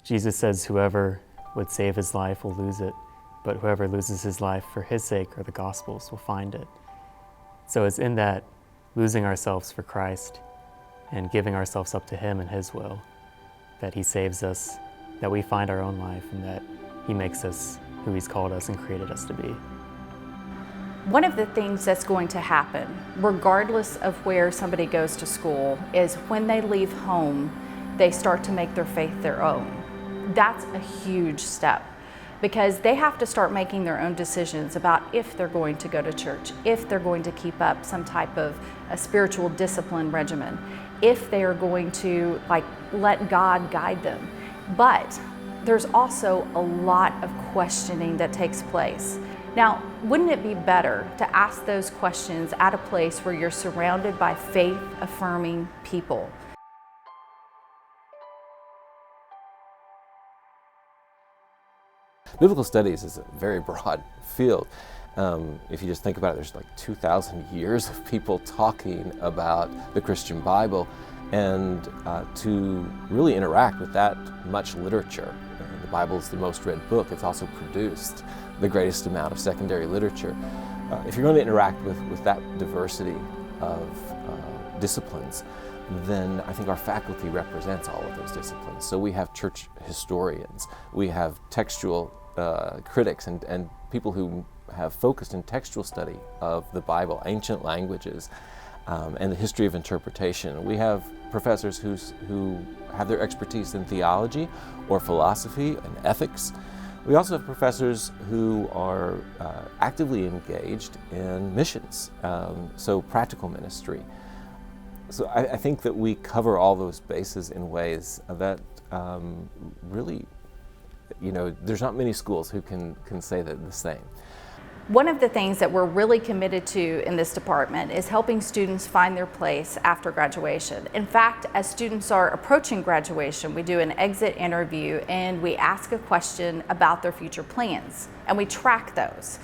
Jesus says whoever would save his life will lose it, but whoever loses his life for his sake or the gospel's will find it. So it's in that losing ourselves for Christ and giving ourselves up to him and his will that he saves us, that we find our own life, and that he makes us who he's called us and created us to be. One of the things that's going to happen, regardless of where somebody goes to school, is when they leave home, they start to make their faith their own. That's a huge step, because they have to start making their own decisions about if they're going to go to church, if they're going to keep up some type of a spiritual discipline regimen, if they are going to let God guide them. But there's also a lot of questioning that takes place. Now, wouldn't it be better to ask those questions at a place where you're surrounded by faith-affirming people? Biblical studies is a very broad field. If you just think about it, there's like 2,000 years of people talking about the Christian Bible, and to really interact with that much literature. The Bible is the most read book. It's also produced the greatest amount of secondary literature. If you're going to interact with that diversity of disciplines, then I think our faculty represents all of those disciplines. So we have church historians, we have textual critics and people who have focused in textual study of the Bible, ancient languages, and the history of interpretation. We have professors who have their expertise in theology or philosophy and ethics. We also have professors who are actively engaged in missions, so practical ministry. So I think that we cover all those bases in ways that really, there's not many schools who can say that the same. One of the things that we're really committed to in this department is helping students find their place after graduation. In fact, as students are approaching graduation, we do an exit interview and we ask a question about their future plans, and we track those.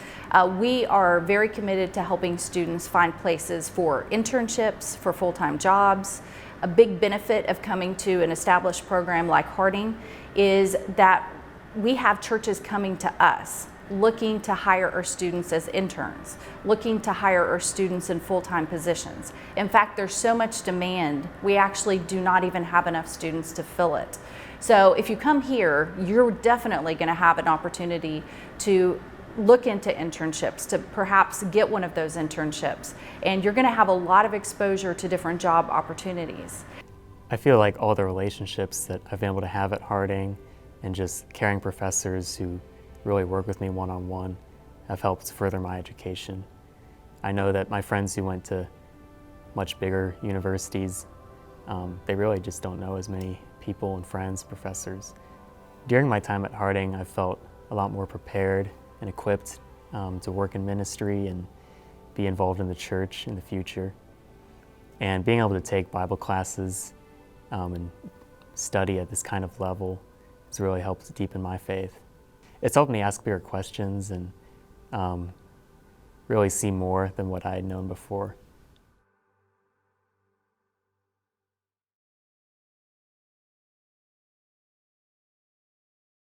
We are very committed to helping students find places for internships, for full-time jobs. A big benefit of coming to an established program like Harding is that we have churches coming to us looking to hire our students as interns, looking to hire our students in full-time positions. In fact, there's so much demand, we actually do not even have enough students to fill it. So if you come here, you're definitely going to have an opportunity to look into internships, to perhaps get one of those internships, and you're going to have a lot of exposure to different job opportunities. I feel like all the relationships that I've been able to have at Harding and just caring professors who really work with me one-on-one have helped further my education. I know that my friends who went to much bigger universities, they really just don't know as many people and friends, professors. During my time at Harding, I felt a lot more prepared and equipped to work in ministry and be involved in the church in the future. And being able to take Bible classes and study at this kind of level has really helped deepen my faith. It's helped me ask bigger questions and really see more than what I had known before.